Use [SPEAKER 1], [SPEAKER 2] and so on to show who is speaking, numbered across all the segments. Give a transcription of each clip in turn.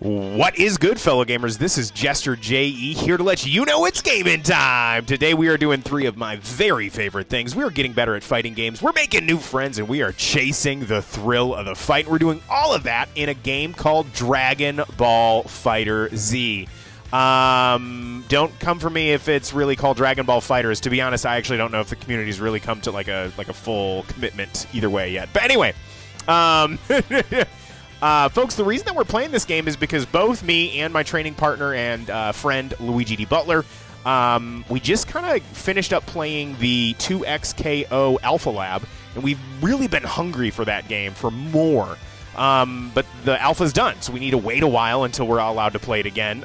[SPEAKER 1] What is good, fellow gamers? This is Jester JE here to let you know it's gaming time. Today we are doing 3 of my very favorite things. We are getting better at fighting games, we're making new friends, and we are chasing the thrill of the fight. We're doing all of that in a game called Dragon Ball FighterZ. Don't come for me if it's really called Dragon Ball FighterZ. To be honest, I actually don't know if the community's really come to like a full commitment either way yet. But anyway, folks, the reason that we're playing this game is because both me and my training partner and friend Luigi D. Butler, we just kind of finished up playing the 2XKO Alpha Lab, and we've really been hungry for that game for more. But the alpha's done, so we need to wait a while until we're allowed to play it again.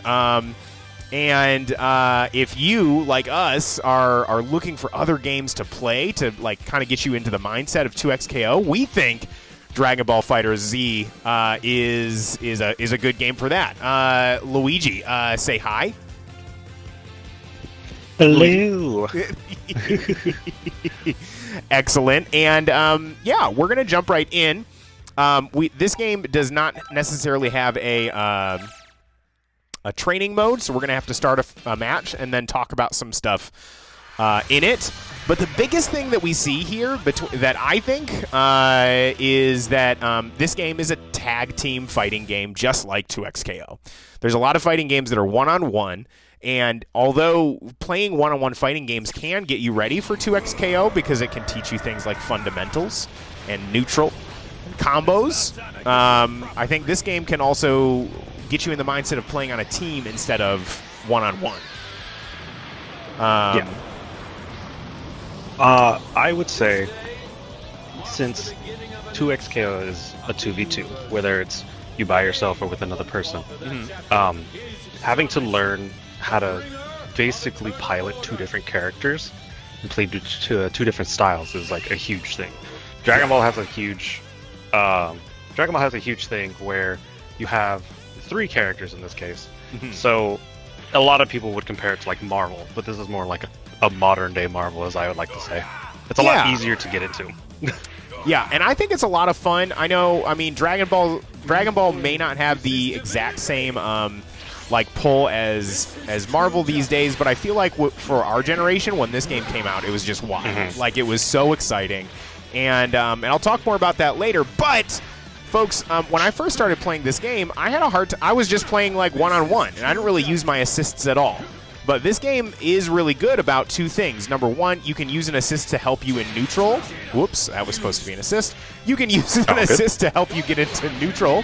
[SPEAKER 1] If you, like us, are looking for other games to play to like kind of get you into the mindset of 2XKO, we think Dragon Ball FighterZ is a good game for that. Luigi, say hi.
[SPEAKER 2] Hello.
[SPEAKER 1] Excellent. And yeah, we're gonna jump right in. This game does not necessarily have a training mode, so we're gonna have to start a match and then talk about some stuff in it. But the biggest thing that we see here that I think is that this game is a tag team fighting game just like 2XKO. There's a lot of fighting games that are one-on-one, and although playing one-on-one fighting games can get you ready for 2XKO because it can teach you things like fundamentals and neutral and combos, I think this game can also get you in the mindset of playing on a team instead of one-on-one.
[SPEAKER 2] Yeah. I would say, since 2XKO is a 2v2, whether it's you by yourself or with another person, having to learn how to basically pilot 2 different characters and play two different styles is like a huge thing. Dragon Ball has a huge thing where you have 3 characters in this case. So a lot of people would compare it to like Marvel, but this is more like a modern day Marvel, as I would like to say. It's a lot easier to get into.
[SPEAKER 1] Yeah, and I think it's a lot of fun. I mean, Dragon Ball may not have the exact same like pull as Marvel these days, but I feel like for our generation, when this game came out, it was just wild. Like, it was so exciting. And I'll talk more about that later. But folks, when I first started playing this game, I had a hard time. I was just playing like one-on-one, and I didn't really use my assists at all. But this game is really good about 2 things. Number 1, you can use an assist to help you in neutral. Whoops, that was supposed to be an assist. You can use an assist to help you get into neutral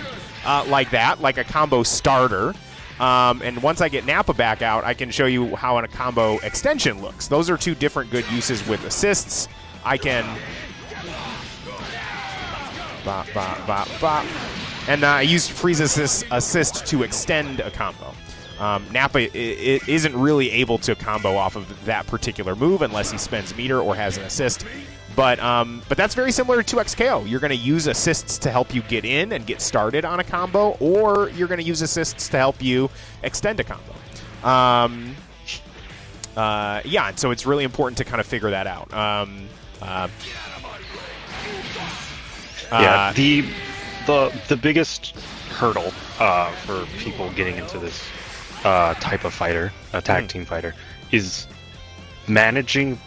[SPEAKER 1] like that, like a combo starter. And once I get Nappa back out, I can show you how a combo extension looks. Those are 2 different good uses with assists. I can... Bop, bop, bop, bop. And I used Frieza's assist to extend a combo. Nappa isn't really able to combo off of that particular move unless he spends meter or has an assist. But that's very similar to 2XKO. You're going to use assists to help you get in and get started on a combo, or you're going to use assists to help you extend a combo. Yeah, and so it's really important to kind of figure that out.
[SPEAKER 2] Yeah, the biggest hurdle for people getting into this type of fighter, a tag team fighter, is managing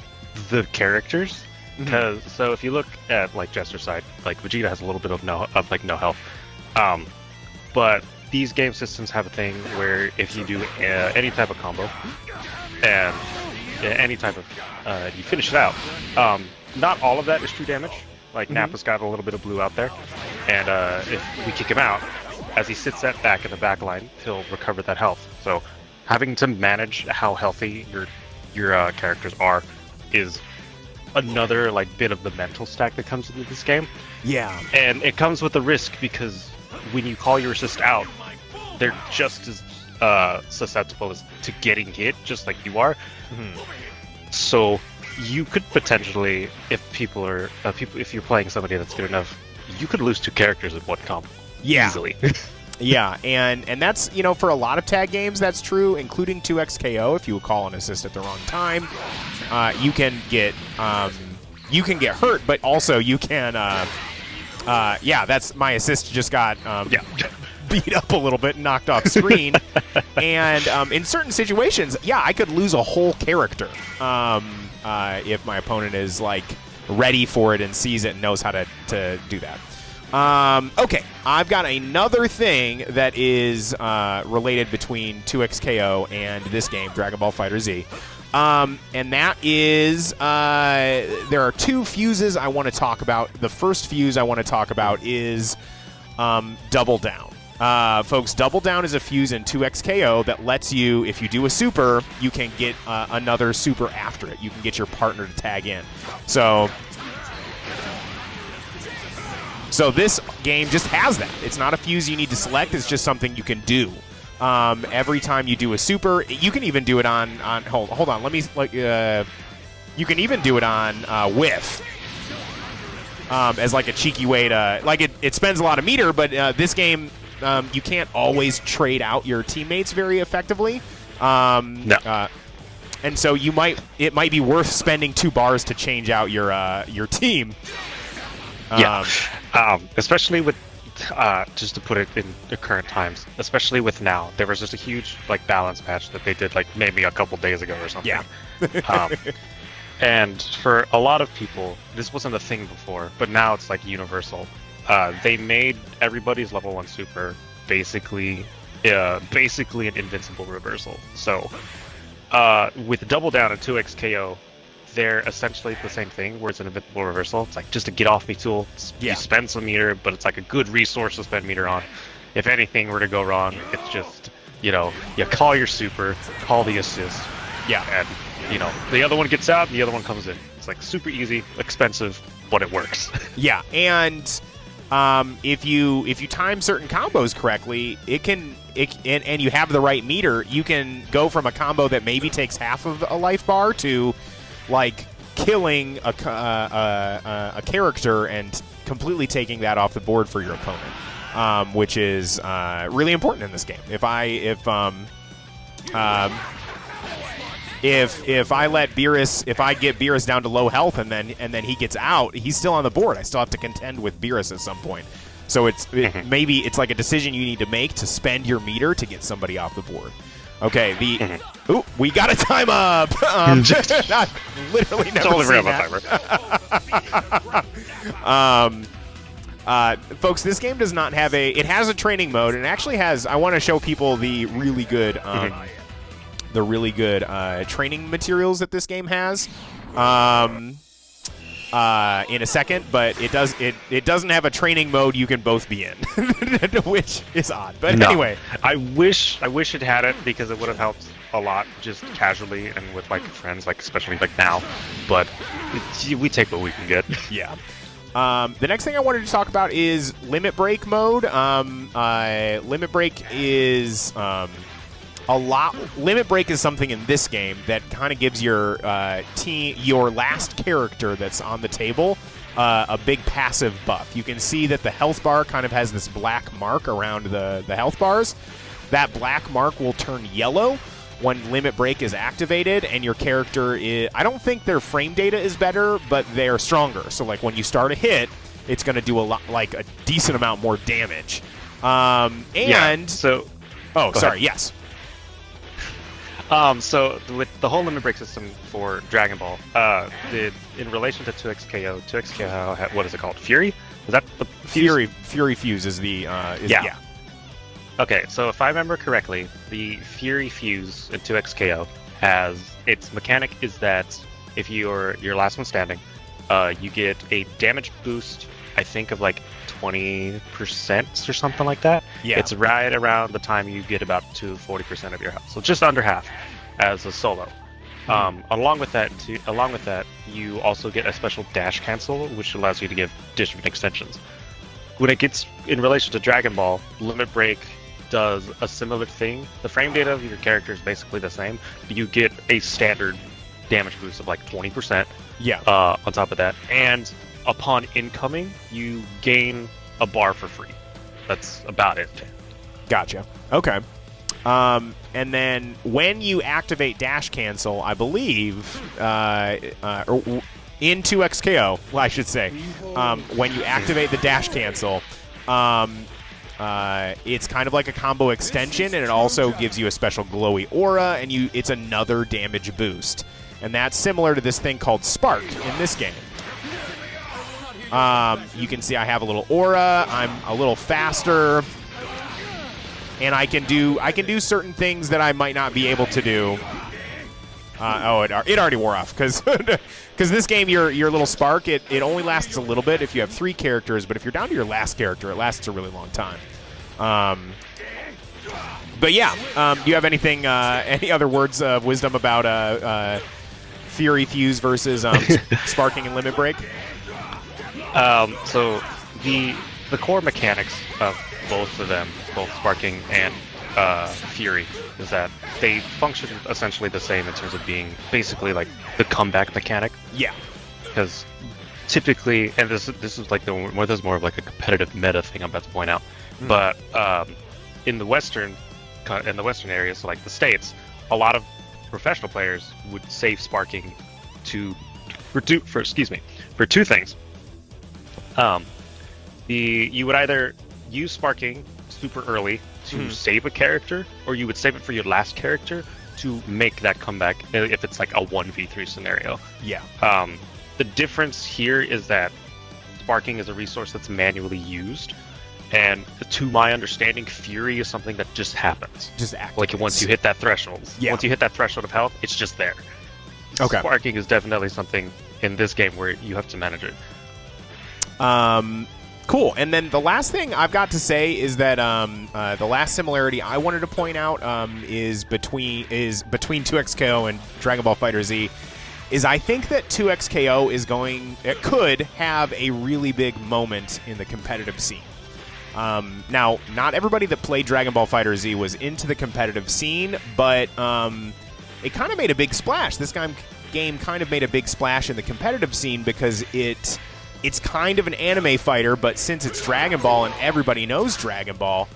[SPEAKER 2] the characters. Because so if you look at like Jester's side, like Vegeta has a little bit of no health, but these game systems have a thing where if you do any type of combo and any type of you finish it out, not all of that is true damage. Like Nappa's got a little bit of blue out there, and if we kick him out, as he sits that back in the back line, he'll recover that health. So having to manage how healthy your characters are is another like bit of the mental stack that comes into this game.
[SPEAKER 1] Yeah.
[SPEAKER 2] And it comes with a risk because when you call your assist out, they're just as susceptible to getting hit, just like you are. So you could potentially, if you're playing somebody that's good enough, you could lose 2 characters in one combo.
[SPEAKER 1] Yeah.
[SPEAKER 2] Easily.
[SPEAKER 1] Yeah, and that's, for a lot of tag games, that's true, including 2XKO. If you call an assist at the wrong time, you can get hurt, but also you can, yeah, that's my assist just got beat up a little bit and knocked off screen. And in certain situations, yeah, I could lose a whole character if my opponent is like ready for it and sees it and knows how to do that. Okay, I've got another thing that is related between 2XKO and this game, Dragon Ball FighterZ. And that is, there are two fuses I want to talk about. The first fuse I want to talk about is Double Down. Folks, Double Down is a fuse in 2XKO that lets you, if you do a super, you can get another super after it. You can get your partner to tag in. So this game just has that. It's not a fuse you need to select. It's just something you can do. Every time you do a super, you can even do it on hold on. Let me you can even do it on whiff as like a cheeky way to it spends a lot of meter, but this game you can't always trade out your teammates very effectively.
[SPEAKER 2] No.
[SPEAKER 1] And so it might be worth spending 2 bars to change out your team.
[SPEAKER 2] Yeah. Especially with just to put it in the current times, especially with now, there was just a huge balance patch that they did maybe a couple days ago or something.
[SPEAKER 1] Yeah.
[SPEAKER 2] And for a lot of people, this wasn't a thing before, but now it's universal. They made everybody's level 1 super basically an invincible reversal. So with Double Down and 2XKO, they're essentially the same thing, where it's an invincible reversal. It's just a get off me tool. You spend some meter, but it's a good resource to spend meter on. If anything were to go wrong, it's just, you call your super, call the assist.
[SPEAKER 1] Yeah.
[SPEAKER 2] And, the other one gets out and the other one comes in. It's super easy, expensive, but it works.
[SPEAKER 1] Yeah, and if you time certain combos correctly, and you have the right meter, you can go from a combo that maybe takes half of a life bar to killing a character and completely taking that off the board for your opponent, which is really important in this game. If I let Beerus, if I get Beerus down to low health and then he gets out, he's still on the board. I still have to contend with Beerus at some point. So maybe it's like a decision you need to make to spend your meter to get somebody off the board. Okay, we got a time up. I've literally never
[SPEAKER 2] totally
[SPEAKER 1] seen
[SPEAKER 2] that.
[SPEAKER 1] Folks, this game does not have it has a training mode, and it actually has. I want to show people the really good, training materials that this game has. In a second, but it doesn't have a training mode you can both be in, which is odd. But anyway,
[SPEAKER 2] I wish it had it, because it would have helped a lot just casually and with friends, especially now. But we take what we can get.
[SPEAKER 1] Yeah. The next thing I wanted to talk about is Limit Break mode. Limit Break is Limit Break is something in this game that kind of gives your your last character that's on the table a big passive buff. You can see that the health bar kind of has this black mark around the health bars. That black mark will turn yellow when Limit Break is activated, and your character is... I don't think their frame data is better, but they're stronger. So when you start a hit, it's going to do a decent amount more damage. Yes.
[SPEAKER 2] So with the whole Limit Break system for Dragon Ball, in relation to 2XKO, what is it called? Fury? Is that the fuse?
[SPEAKER 1] Fury fuse is the
[SPEAKER 2] yeah. Okay, so if I remember correctly, the Fury fuse in 2XKO has its mechanic is that if you're last one standing, you get a damage boost, I think of 20% or something like that.
[SPEAKER 1] Yeah.
[SPEAKER 2] It's right around the time you get about to 40% of your health, so just under half as a solo. Along with that, you also get a special dash cancel, which allows you to give different extensions. When it gets in relation to Dragon Ball, Limit Break does a similar thing. The frame data of your character is basically the same, but you get a standard damage boost of 20%.
[SPEAKER 1] Yeah.
[SPEAKER 2] On top of that, and upon incoming, you gain a bar for free. That's about it.
[SPEAKER 1] Gotcha. Okay. And then when you activate dash cancel, I believe, in 2XKO, well, I should say, when you activate the dash cancel, it's kind of like a combo extension, and it also gives you a special glowy aura, and it's another damage boost. And that's similar to this thing called Spark in this game. You can see I have a little aura. I'm a little faster, and I can do certain things that I might not be able to do. It already wore off because this game, your little Spark, it only lasts a little bit if you have 3 characters, but if you're down to your last character, it lasts a really long time. But yeah, do you have anything, any other words of wisdom about Fury Fuse versus Sparking and Limit Break?
[SPEAKER 2] So the core mechanics of both of them, both Sparking and Fury, is that they function essentially the same in terms of being basically like the comeback mechanic.
[SPEAKER 1] Yeah.
[SPEAKER 2] Because typically, and this is like this is more of like a competitive meta thing I'm about to point out, but in the Western areas, so like the States, a lot of professional players would save Sparking for two things. You would either use Sparking super early to save a character, or you would save it for your last character to make that comeback if it's like a 1v3 scenario.
[SPEAKER 1] Yeah.
[SPEAKER 2] The difference here is that Sparking is a resource that's manually used, and to my understanding, Fury is something that just happens.
[SPEAKER 1] Just activates.
[SPEAKER 2] Like once you hit that threshold.
[SPEAKER 1] Yeah.
[SPEAKER 2] Once you hit that threshold of health, it's just there.
[SPEAKER 1] Okay.
[SPEAKER 2] Sparking is definitely something in this game where you have to manage it.
[SPEAKER 1] Cool. And then the last thing I've got to say is that the last similarity I wanted to point out is between 2XKO and Dragon Ball FighterZ. Is I think that 2XKO could have a really big moment in the competitive scene. Now, not everybody that played Dragon Ball FighterZ was into the competitive scene, but it kind of made a big splash. This game kind of made a big splash in the competitive scene because it's kind of an anime fighter, but since it's Dragon Ball and everybody knows Dragon Ball,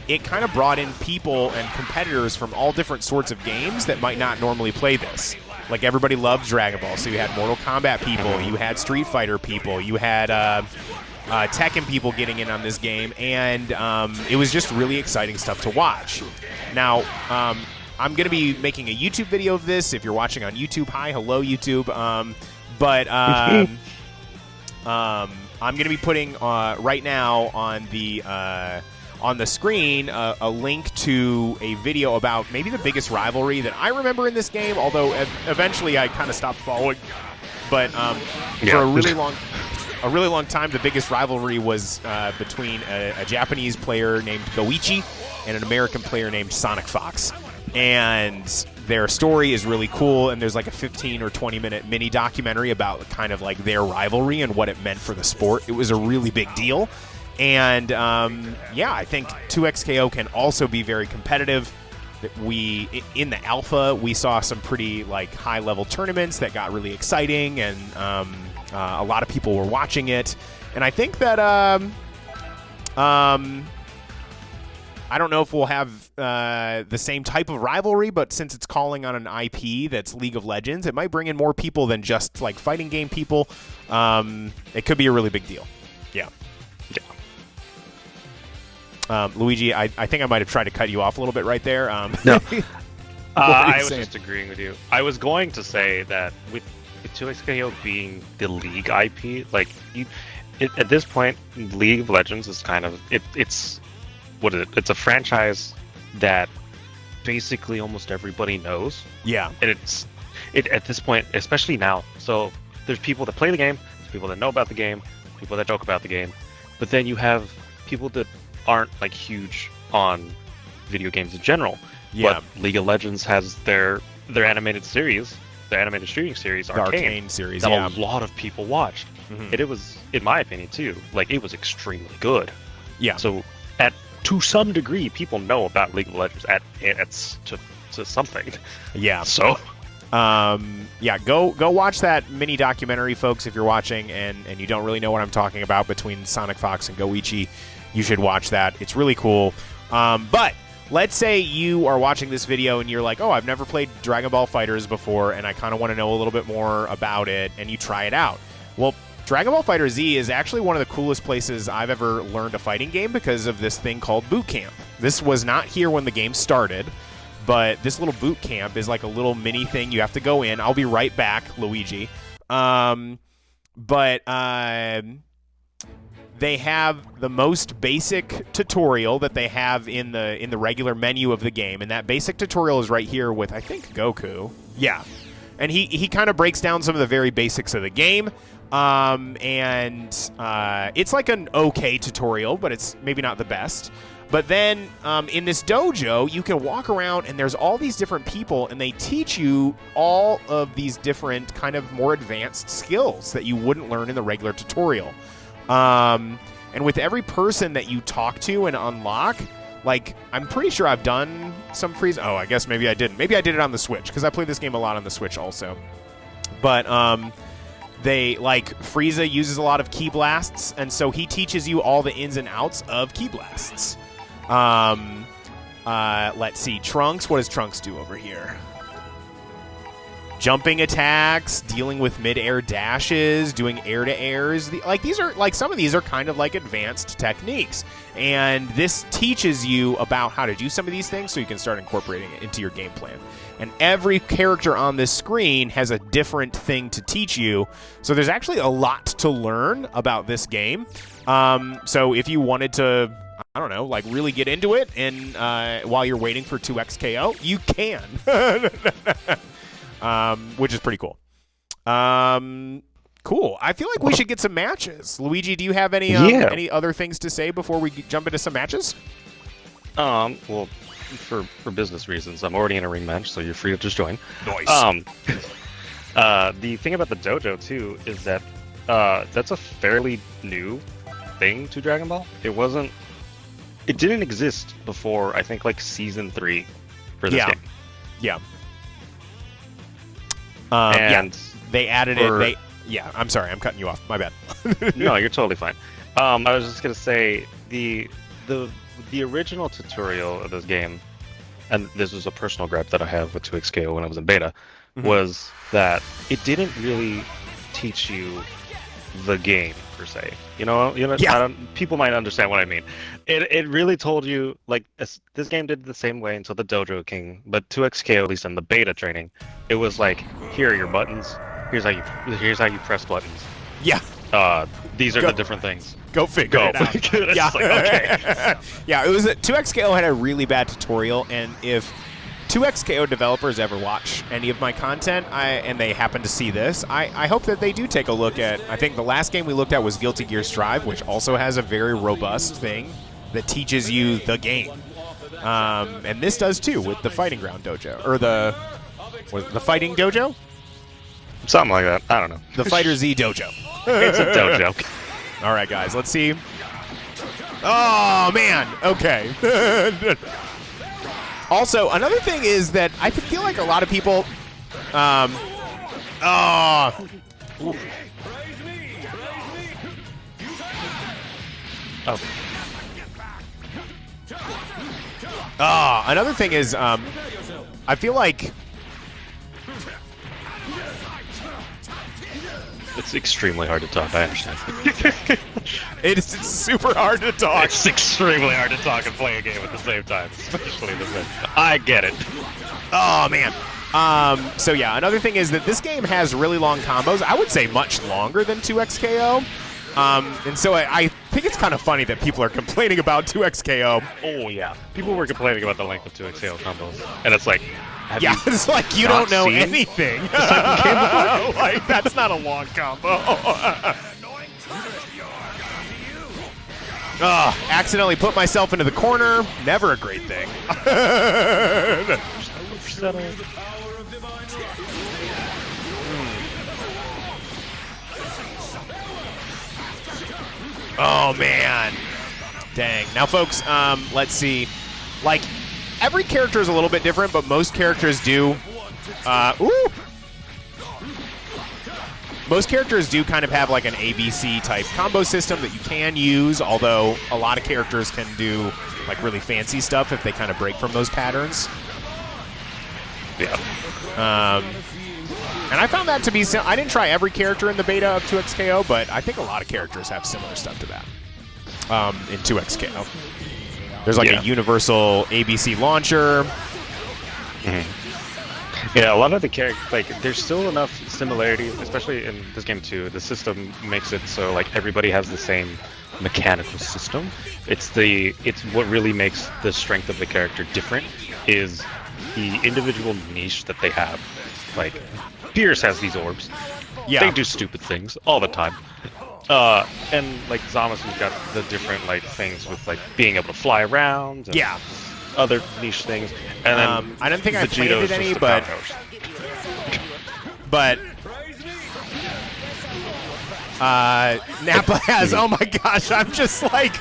[SPEAKER 1] it kind of brought in people and competitors from all different sorts of games that might not normally play this. Like, everybody loves Dragon Ball, so you had Mortal Kombat people, you had Street Fighter people, you had Tekken people getting in on this game, and it was just really exciting stuff to watch. Now, I'm going to be making a YouTube video of this. If you're watching on YouTube, hi, hello, YouTube. But I'm going to be putting right now on the screen a link to a video about maybe the biggest rivalry that I remember in this game, although eventually I kind of stopped following. But for a really long time, the biggest rivalry was between a Japanese player named Goichi and an American player named Sonic Fox. And their story is really cool, and there's like a 15 or 20-minute mini documentary about kind of like their rivalry and what it meant for the sport. It was a really big deal. And, yeah, I think 2XKO can also be very competitive. In the alpha, we saw some pretty like high-level tournaments that got really exciting, and a lot of people were watching it. And I think that I don't know if we'll have the same type of rivalry, but since it's calling on an IP that's League of Legends, it might bring in more people than just like fighting game people. It could be a really big deal. Yeah. Luigi, I think I might have tried to cut you off a little bit right there.
[SPEAKER 2] No. I was just agreeing with you. I was going to say that with 2XKO being the League IP, like at this point, League of Legends is kind of it's what is it? It's a franchise that basically almost everybody knows.
[SPEAKER 1] Yeah.
[SPEAKER 2] And it at this point, especially now. So there's people that play the game, there's people that know about the game, people that joke about the game, but then you have people that aren't like huge on video games in general.
[SPEAKER 1] Yeah.
[SPEAKER 2] But League of Legends has their animated series, their animated streaming series,
[SPEAKER 1] Arcane series,
[SPEAKER 2] that
[SPEAKER 1] yeah.
[SPEAKER 2] a lot of people watched. And it was, in my opinion too, like it was extremely good.
[SPEAKER 1] Yeah.
[SPEAKER 2] So to some degree, people know about League of Legends to something.
[SPEAKER 1] Yeah.
[SPEAKER 2] So,
[SPEAKER 1] yeah, go watch that mini documentary, folks. If you're watching and you don't really know what I'm talking about between Sonic Fox and Goichi, you should watch that. It's really cool. But let's say you are watching this video and you're like, oh, I've never played Dragon Ball FighterZ before, and I kind of want to know a little bit more about it, and you try it out. Well, Dragon Ball FighterZ is actually one of the coolest places I've ever learned a fighting game because of this thing called boot camp. This was not here when the game started, but this little boot camp is like a little mini thing you have to go in. I'll be right back, Luigi. They have the most basic tutorial that they have in the regular menu of the game, and that basic tutorial is right here with, I think, Goku. Yeah. And he kind of breaks down some of the very basics of the game. It's like an okay tutorial, but it's maybe not the best. But then in this dojo, you can walk around, and there's all these different people, and they teach you all of these different kind of more advanced skills that you wouldn't learn in the regular tutorial. And with every person that you talk to and unlock, like, I'm pretty sure I've done some freeze. Oh, I guess maybe I didn't. Maybe I did it on the Switch, because I play this game a lot on the Switch also. But Frieza uses a lot of Ki Blasts, and so he teaches you all the ins and outs of Ki Blasts. Let's see. Trunks, what does Trunks do over here? Jumping attacks, dealing with mid-air dashes, doing air-to-airs. Some of these are kind of like advanced techniques. And this teaches you about how to do some of these things so you can start incorporating it into your game plan. And every character on this screen has a different thing to teach you. So there's actually a lot to learn about this game. So if you wanted to, I don't know, like really get into it and while you're waiting for 2XKO, you can. Which is pretty cool. Cool. I feel like we should get some matches. Luigi, do you have any other things to say before we jump into some matches?
[SPEAKER 2] Well, for business reasons, I'm already in a ring match, so you're free to just join.
[SPEAKER 1] Nice.
[SPEAKER 2] The thing about the dojo too is that that's a fairly new thing to Dragon Ball. It didn't exist before, I think, like season 3 for this game.
[SPEAKER 1] Yeah. They added it. I'm sorry, I'm cutting you off. My bad.
[SPEAKER 2] No, you're totally fine. I was just gonna say the original tutorial of this game, and this was a personal gripe that I have with 2XKO when I was in beta, was that it didn't really teach you the game per se. People might understand what I mean. It really told you, like, this game did the same way until the Dojo King, but 2XKO, at least in the beta training, it was like, here are your buttons. Here's how you press buttons.
[SPEAKER 1] Yeah.
[SPEAKER 2] These are the different things.
[SPEAKER 1] Go figure it out.
[SPEAKER 2] Yeah. Like, okay.
[SPEAKER 1] Yeah, it was 2XKO had a really bad tutorial, and if 2XKO developers ever watch any of my content and they happen to see this, I hope that they do take a look at, I think the last game we looked at was Guilty Gear Strive, which also has a very robust thing that teaches you the game. And this does too with the Fighting Ground Dojo, or the Fighting Dojo?
[SPEAKER 2] Something like that. I don't know.
[SPEAKER 1] The FighterZ Dojo.
[SPEAKER 2] It's a dojo.
[SPEAKER 1] All right, guys, let's see. Oh, man. Okay. Also, another thing is that I feel like a lot of people... another thing is, I feel like...
[SPEAKER 2] It's extremely hard to talk, I understand.
[SPEAKER 1] It's super hard to talk.
[SPEAKER 2] It's extremely hard to talk and play a game at the same time, especially this one. I get it.
[SPEAKER 1] Oh, man. So, yeah, another thing is that this game has really long combos. I would say much longer than 2XKO. And so I think it's kind of funny that people are complaining about 2XKO.
[SPEAKER 2] Oh, yeah. People were complaining about the length of 2XKO combos. And it's like...
[SPEAKER 1] it's like you don't know anything. Like, that's not a long combo. Accidentally put myself into the corner. Never a great thing. Oh, man. Dang. Now, folks, let's see. Like... Every character is a little bit different, but most characters do. Most characters do kind of have like an ABC type combo system that you can use, although a lot of characters can do like really fancy stuff if they kind of break from those patterns.
[SPEAKER 2] Yeah.
[SPEAKER 1] And I found that to be I didn't try every character in the beta of 2XKO, but I think a lot of characters have similar stuff to that in 2XKO. There's like a universal ABC launcher.
[SPEAKER 2] Yeah, a lot of the characters, like, there's still enough similarity, especially in this game too. The system makes it so like everybody has the same mechanical system. It's what really makes the strength of the character different is the individual niche that they have. Like, Pierce has these orbs.
[SPEAKER 1] Yeah.
[SPEAKER 2] They do stupid things all the time. And like Zamasu's got the different like things with like being able to fly around. And other niche things. And then
[SPEAKER 1] I don't think I
[SPEAKER 2] Vegito's
[SPEAKER 1] planted any,
[SPEAKER 2] just the
[SPEAKER 1] but Nappa has. Oh my gosh! I'm just like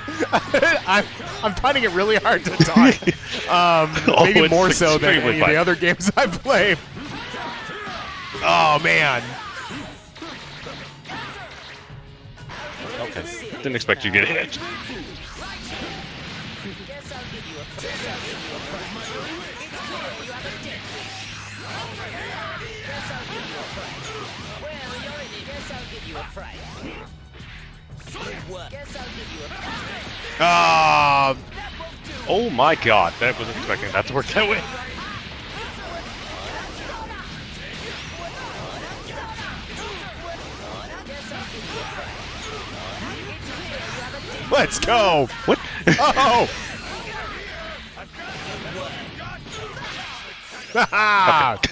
[SPEAKER 1] I'm finding it really hard to talk. Maybe more so than any of the other games I've played. Oh man.
[SPEAKER 2] Okay. Didn't expect you to get hit. Oh my god, that wasn't expecting that to work that way.
[SPEAKER 1] Let's go!
[SPEAKER 2] What?
[SPEAKER 1] Oh!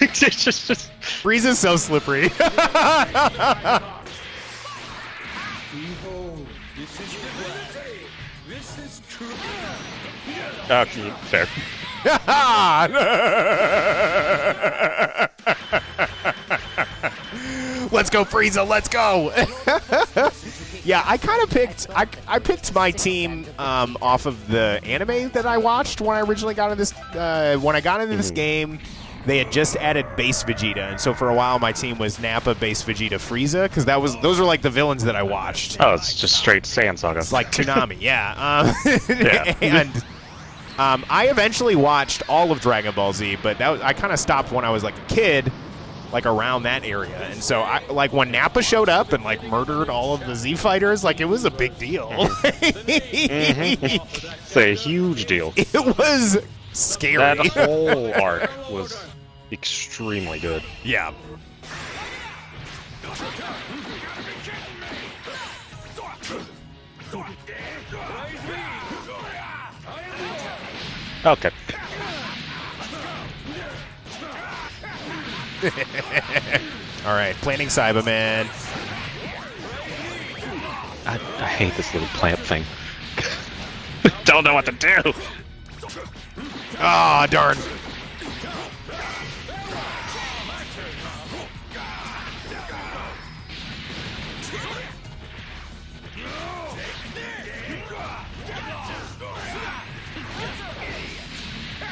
[SPEAKER 2] It's just
[SPEAKER 1] Frieza's so slippery.
[SPEAKER 2] fair.
[SPEAKER 1] Let's go, Frieza! Let's go! Yeah, I kind of picked. I picked my team off of the anime that I watched when I originally got into this. When I got into this game, they had just added base Vegeta, and so for a while my team was Nappa, base Vegeta, Frieza, because those are like the villains that I watched.
[SPEAKER 2] Oh, it's just straight Saiyan Saga.
[SPEAKER 1] It's like Toonami, yeah.
[SPEAKER 2] Yeah.
[SPEAKER 1] And I eventually watched all of Dragon Ball Z, but I kind of stopped when I was like a kid. Like around that area, and so like when Nappa showed up and like murdered all of the Z fighters, like it was a big deal.
[SPEAKER 2] It's a huge deal.
[SPEAKER 1] It was scary.
[SPEAKER 2] That whole arc was extremely good.
[SPEAKER 1] Yeah.
[SPEAKER 2] Okay.
[SPEAKER 1] All right, planting Cyberman.
[SPEAKER 2] I hate this little plant thing. Don't know what to do.
[SPEAKER 1] Ah, darn.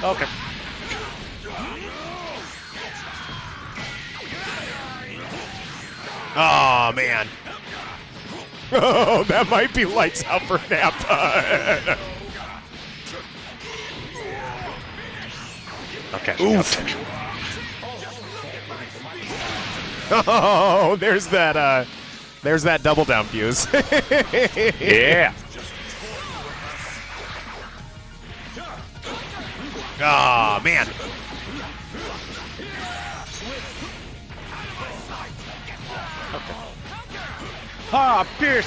[SPEAKER 2] Okay.
[SPEAKER 1] Oh, man. Oh, that might be lights out for Nappa.
[SPEAKER 2] Okay.
[SPEAKER 1] Oof. Oh, there's that double down fuse.
[SPEAKER 2] Yeah.
[SPEAKER 1] Oh, man.
[SPEAKER 2] Ah, Pierce.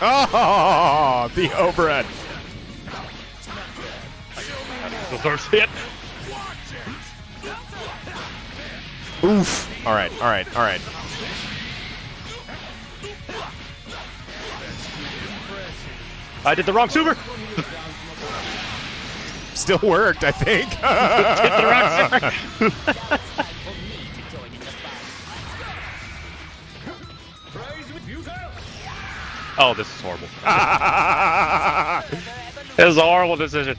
[SPEAKER 1] Oh, the overhead.
[SPEAKER 2] The first hit.
[SPEAKER 1] Oof. All right, all right, all right.
[SPEAKER 2] I did the wrong super.
[SPEAKER 1] Still worked, I think.
[SPEAKER 2] Hit the wrong super. Oh, this is horrible. This is a horrible decision.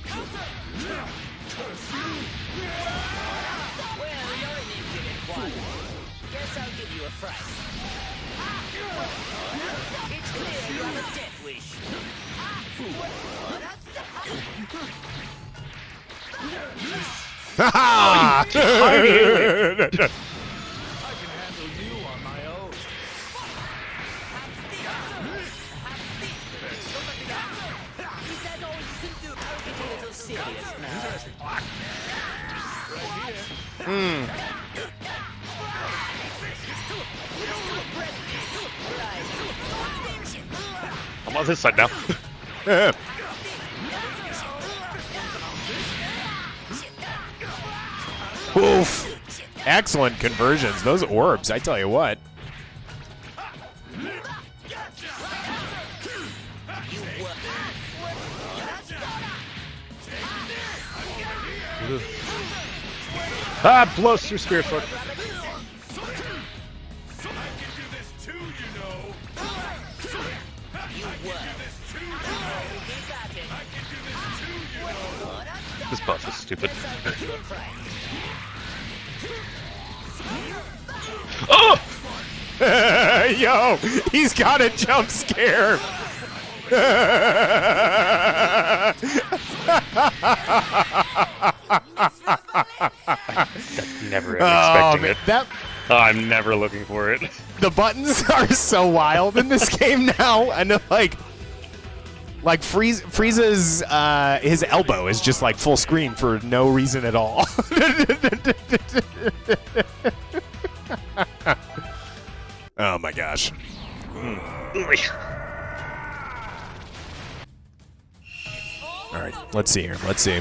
[SPEAKER 1] Ha ha!
[SPEAKER 2] I'm on this side now.
[SPEAKER 1] Oof. Excellent conversions. Those orbs, I tell you what.
[SPEAKER 2] Ah, blows through Spirit Foot. This buff is stupid. Oh!
[SPEAKER 1] Yo, he's got a jump scare.
[SPEAKER 2] Never expecting it.
[SPEAKER 1] That
[SPEAKER 2] Oh, I'm never looking for it.
[SPEAKER 1] the buttons are so wild in this game now. I know, like Frieza's his elbow is just like full screen for no reason at all. Oh my gosh. All right, let's see here. Let's see.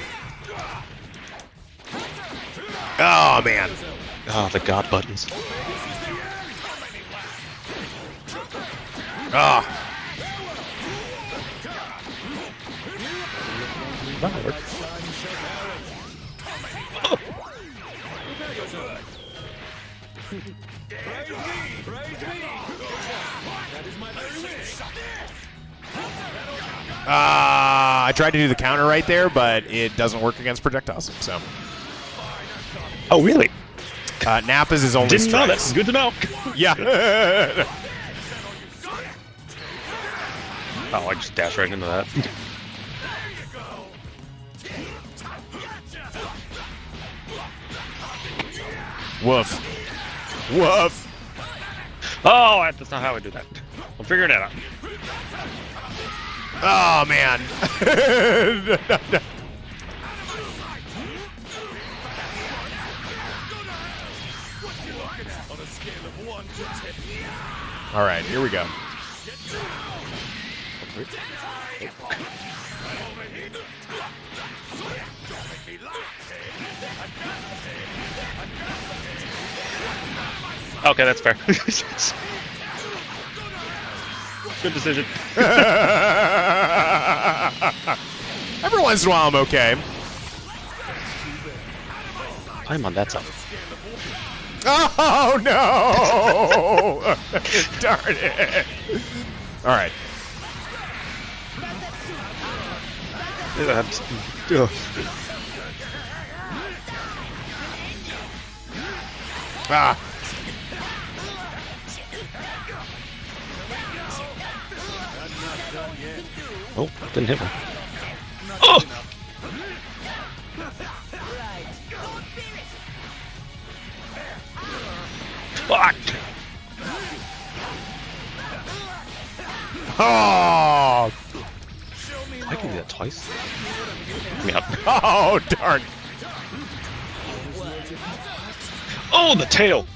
[SPEAKER 1] Oh man.
[SPEAKER 2] Oh, the God buttons.
[SPEAKER 1] Oh.
[SPEAKER 2] That'll work.
[SPEAKER 1] I tried to do the counter right there, but it doesn't work against projectiles. So.
[SPEAKER 2] Oh, really?
[SPEAKER 1] Nap is his only
[SPEAKER 2] Didn't know that.
[SPEAKER 1] strikes.
[SPEAKER 2] Good to know.
[SPEAKER 1] Yeah.
[SPEAKER 2] Oh, I just dashed right into that.
[SPEAKER 1] Woof. Woof.
[SPEAKER 2] Oh, that's not how I do that. I'm figuring it out.
[SPEAKER 1] Oh, man. All right, here we go.
[SPEAKER 2] Okay, that's fair. Good decision.
[SPEAKER 1] Every once in a while, I'm okay.
[SPEAKER 2] I'm on that side.
[SPEAKER 1] Oh, no! Darn it. All right. Ah.
[SPEAKER 2] Oh, didn't hit one. Oh! Fuck!
[SPEAKER 1] Oh!
[SPEAKER 2] I can do that twice. Yep.
[SPEAKER 1] Oh, darn.
[SPEAKER 2] Oh, the tail!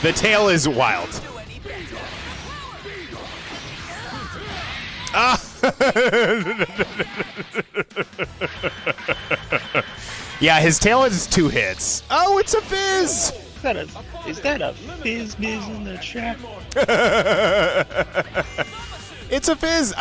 [SPEAKER 1] The tail is wild. Ah. Yeah, his tail is 2 hits. Oh, it's a fizz!
[SPEAKER 2] Is that a fizz in the trap?
[SPEAKER 1] It's a fizz.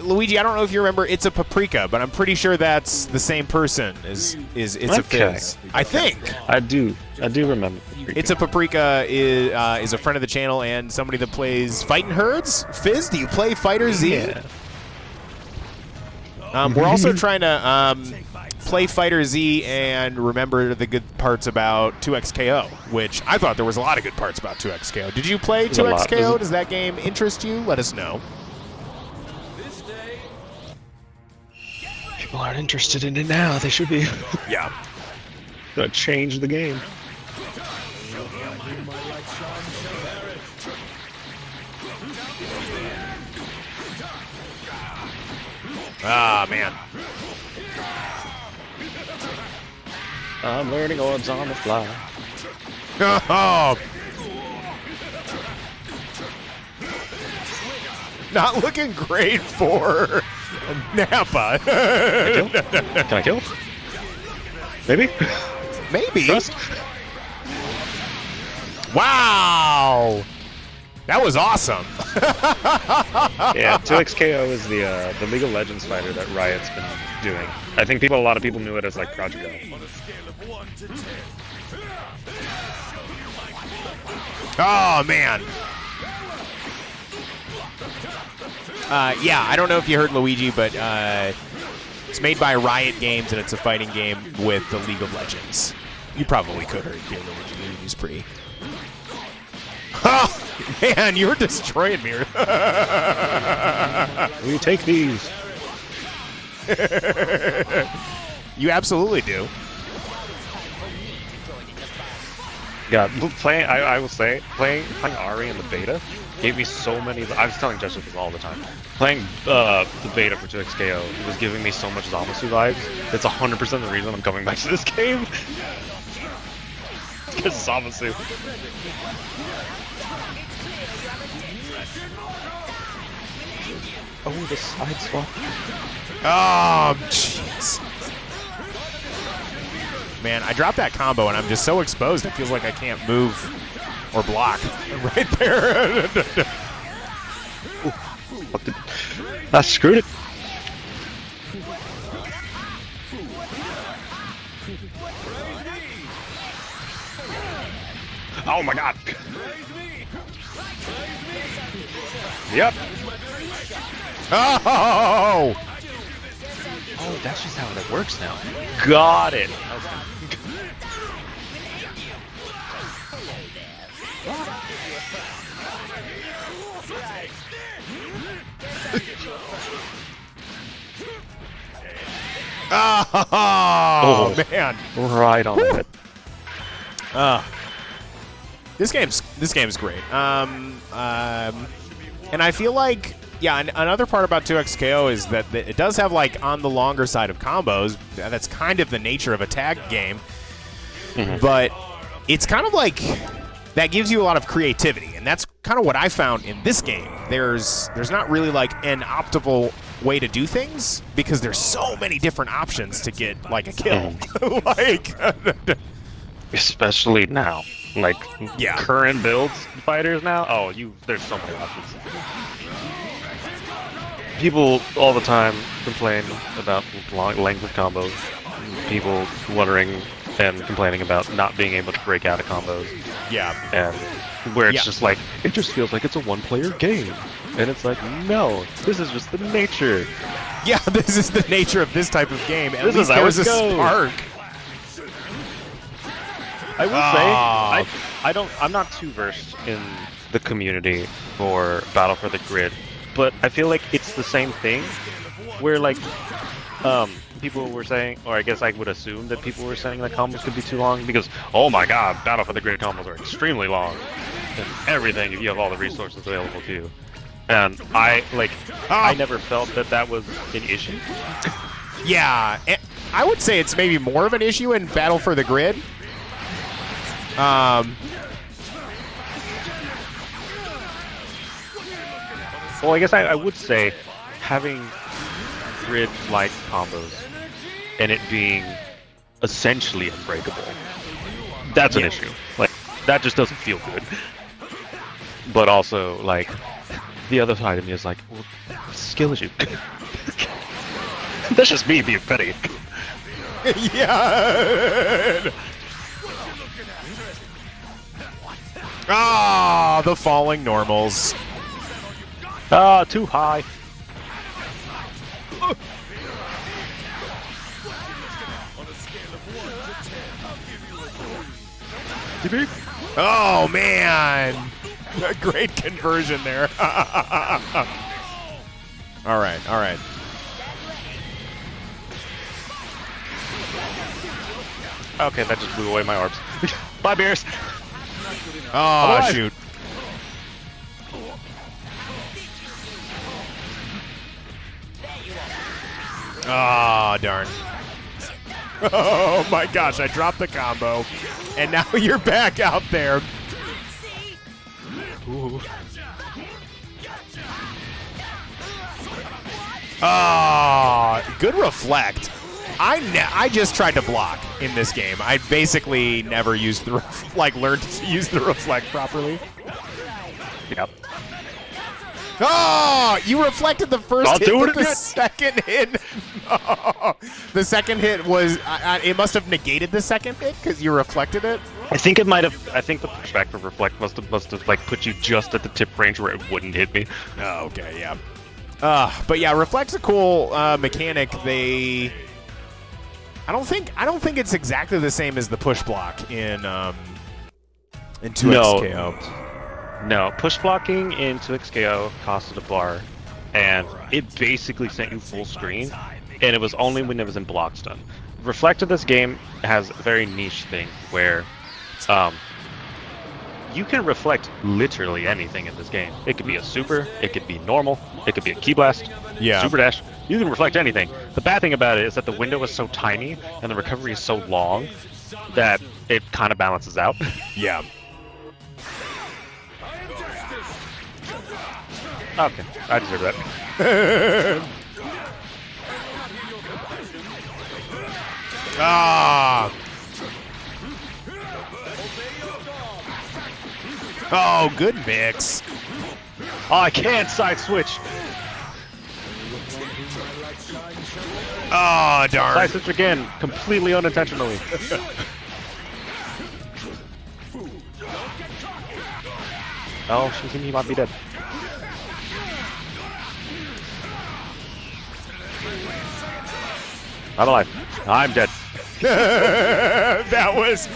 [SPEAKER 1] Luigi, I don't know if you remember It's a Paprika, but I'm pretty sure that's the same person is It's a Fizz. I think.
[SPEAKER 2] I do remember.
[SPEAKER 1] It's a Paprika is a friend of the channel and somebody that plays Fighting Herds. Fizz, do you play FighterZ?
[SPEAKER 2] Yeah.
[SPEAKER 1] We're also trying to play FighterZ and remember the good parts about 2XKO, which I thought there was a lot of good parts about 2XKO. Did you play 2XKO? Does that game interest you? Let us know.
[SPEAKER 2] People aren't interested in it now. They should be.
[SPEAKER 1] Yeah.
[SPEAKER 2] Gonna change the game.
[SPEAKER 1] Ah, man.
[SPEAKER 2] I'm learning orbs on the fly.
[SPEAKER 1] Oh. Not looking great for Nappa.
[SPEAKER 2] Can I kill? Maybe?
[SPEAKER 1] Maybe.
[SPEAKER 2] Trust?
[SPEAKER 1] Wow. That was awesome.
[SPEAKER 2] Yeah, 2XKO is the League of Legends fighter that Riot's been doing. I think a lot of people knew it as like Project O.
[SPEAKER 1] Oh, man. Yeah, I don't know if you heard Luigi, but it's made by Riot Games, and it's a fighting game with the League of Legends. You probably could hear Luigi. Luigi's pretty... Oh, man, you're destroying me.
[SPEAKER 2] Will you take these?
[SPEAKER 1] You absolutely do.
[SPEAKER 2] Yeah, I will say, playing Ari in the beta gave me so many... I was telling Jessica this all the time. Playing the beta for 2XKO was giving me so much Zamasu vibes. It's 100% the reason I'm coming back to this game. Because Zamasu. Oh, the side swap.
[SPEAKER 1] Oh, jeez. Man, I dropped that combo, and I'm just so exposed. It feels like I can't move or block. Right there.
[SPEAKER 2] I screwed it. Oh my god. Yep.
[SPEAKER 1] Oh!
[SPEAKER 2] Oh, that's just how it works now. Got it.
[SPEAKER 1] Oh, man.
[SPEAKER 2] Right on the head.
[SPEAKER 1] This game's great. And I feel like, yeah, another part about 2XKO is that it does have, like, on the longer side of combos. That's kind of the nature of a tag game. Mm-hmm. But it's kind of like that gives you a lot of creativity, and that's kind of what I found in this game. There's not really like an optimal way to do things because there's so many different options to get like a kill. Like
[SPEAKER 2] especially now. Like current builds fighters now. Oh, there's so many options. People all the time complain about length of combos. People wondering and complaining about not being able to break out of combos.
[SPEAKER 1] Yeah.
[SPEAKER 2] And where it's just like, it just feels like it's a one-player game. And it's like, no, this is just the nature.
[SPEAKER 1] Yeah, this is the nature of this type of game. At
[SPEAKER 2] this
[SPEAKER 1] least
[SPEAKER 2] is
[SPEAKER 1] there was a spark.
[SPEAKER 2] I will say, I'm not too versed in the community for Battle for the Grid, but I feel like it's the same thing, where like, people were saying, or I guess I would assume that people were saying that combos could be too long because, oh my god, Battle for the Grid combos are extremely long. And everything if you have all the resources available to you. And I never felt that was an issue.
[SPEAKER 1] Yeah, I would say it's maybe more of an issue in Battle for the Grid.
[SPEAKER 2] Well, I guess I would say having grid-like combos and it being essentially unbreakable, that's an issue. Like, that just doesn't feel good. But also, like, the other side of me is like, well, skill issue. That's just me being petty.
[SPEAKER 1] Yeah. Ah, the falling normals.
[SPEAKER 2] Ah, too high.
[SPEAKER 1] Oh, man. A great conversion there. All right, all right.
[SPEAKER 2] Okay, that just blew away my orbs. Bye, beers.
[SPEAKER 1] Oh, shoot. Oh, darn. Oh my gosh, I dropped the combo. And now you're back out there. Ooh. Oh, good reflect. I just tried to block in this game. I basically never used the learned to use the reflect properly.
[SPEAKER 2] Yep.
[SPEAKER 1] Oh, you reflected the first
[SPEAKER 2] I'll
[SPEAKER 1] hit,
[SPEAKER 2] do
[SPEAKER 1] but
[SPEAKER 2] it
[SPEAKER 1] the
[SPEAKER 2] again.
[SPEAKER 1] second hit. Oh, the second hit was it must have negated the second hit because you reflected it.
[SPEAKER 2] I think it might have. I think the pushback of reflect must have like put you just at the tip range where it wouldn't hit me.
[SPEAKER 1] Oh, okay, yeah. But yeah, reflect's a cool mechanic. I don't think it's exactly the same as the push block in 2XKO.
[SPEAKER 2] No, push blocking in 2XKO costed a bar, and it basically sent you full screen, and it was only when it was in block stun. Reflect of this game has a very niche thing where you can reflect literally anything in this game. It could be a super, it could be normal, it could be a key blast, super dash. You can reflect anything. The bad thing about it is that the window is so tiny and the recovery is so long that it kind of balances out.
[SPEAKER 1] Yeah.
[SPEAKER 2] Okay, I deserve that.
[SPEAKER 1] Ah. Oh, good mix.
[SPEAKER 2] Oh, I can't side switch.
[SPEAKER 1] Oh, darn.
[SPEAKER 2] Side switch again, completely unintentionally. Oh, he might be dead. I'm alive. I'm dead.
[SPEAKER 1] that was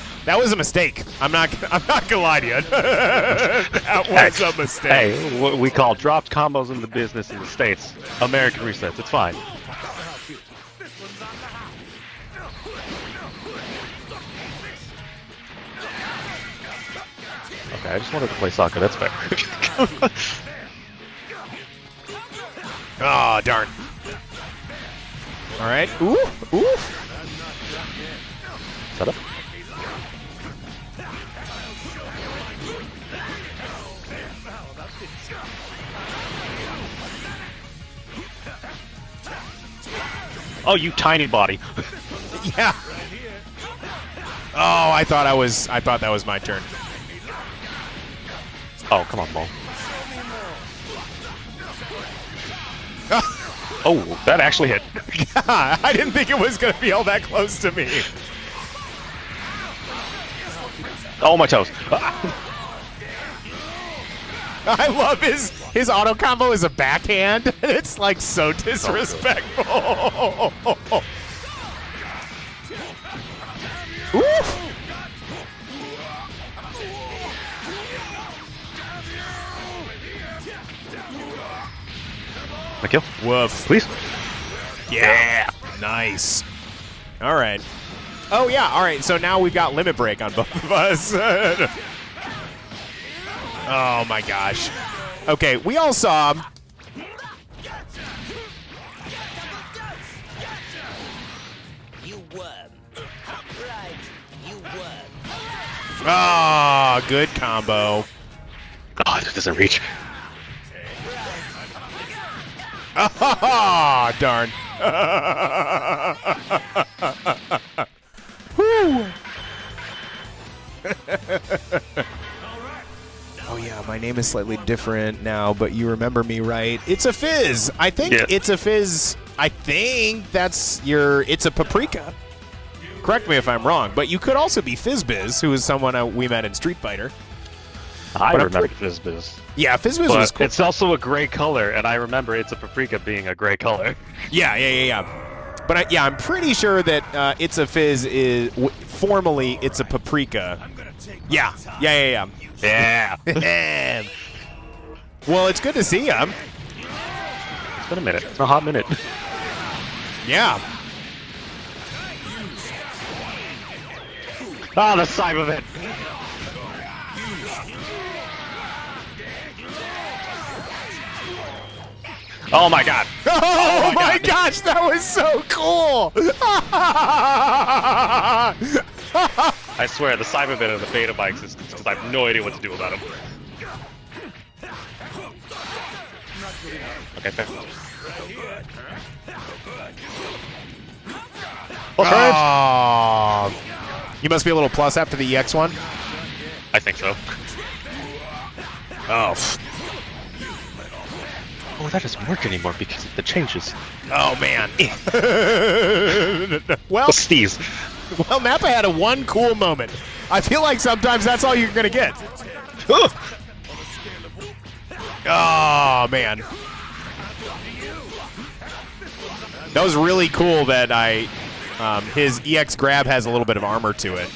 [SPEAKER 1] a mistake. I'm not gonna lie to you. That was a mistake.
[SPEAKER 2] Hey, what we call dropped combos in the business in the States. American resets. It's fine. Okay, I just wanted to play soccer. That's fair.
[SPEAKER 1] Oh, darn. All right. Ooh, ooh.
[SPEAKER 2] Set up. Oh, you tiny body.
[SPEAKER 1] Yeah. Oh, I thought that was my turn.
[SPEAKER 2] Oh, come on, ball. Oh, that actually hit.
[SPEAKER 1] I didn't think it was going to be all that close to me.
[SPEAKER 2] Oh, my toes.
[SPEAKER 1] I love his auto combo is a backhand. It's like so disrespectful. Oof.
[SPEAKER 2] My kill.
[SPEAKER 1] Woof.
[SPEAKER 2] Please.
[SPEAKER 1] Yeah. Nice. All right. Oh, yeah. All right. So now we've got limit break on both of us. Oh, my gosh. Okay. We all saw.
[SPEAKER 3] You worm. Right. You worm.
[SPEAKER 1] Ah, good combo.
[SPEAKER 2] Oh, it doesn't reach.
[SPEAKER 1] Ah, darn. Whew. Oh yeah, my name is slightly different now, but you remember me, right? It's a fizz. I think it's a fizz. I think that's it's a paprika. Correct me if I'm wrong, but you could also be Fizzbiz, who is someone we met in Street Fighter.
[SPEAKER 2] I remember Fizzbiz.
[SPEAKER 1] Yeah, Fizzbiz was cool.
[SPEAKER 2] It's also a gray color, and I remember it's a paprika being a gray color.
[SPEAKER 1] Yeah. But I'm pretty sure that It's a Fizz is formally It's a Paprika. Yeah.
[SPEAKER 2] Yeah.
[SPEAKER 1] Well, it's good to see you.
[SPEAKER 2] It's been a minute. It's been a hot minute.
[SPEAKER 1] Yeah.
[SPEAKER 2] Ah, the side of it. Oh my god.
[SPEAKER 1] Oh, my gosh, that was so cool!
[SPEAKER 2] I swear, the cyber bit of the beta bikes is because I have no idea what to do about them. Okay, fair.
[SPEAKER 1] Oh, you must be a little plus after the EX one?
[SPEAKER 2] I think so.
[SPEAKER 1] Oh.
[SPEAKER 2] Oh, that doesn't work anymore because of the changes.
[SPEAKER 1] Oh, man. Well,
[SPEAKER 2] Steez.
[SPEAKER 1] well, Nappa had a one cool moment. I feel like sometimes that's all you're going to get. Oh, man. That was really cool that his EX grab has a little bit of armor to it.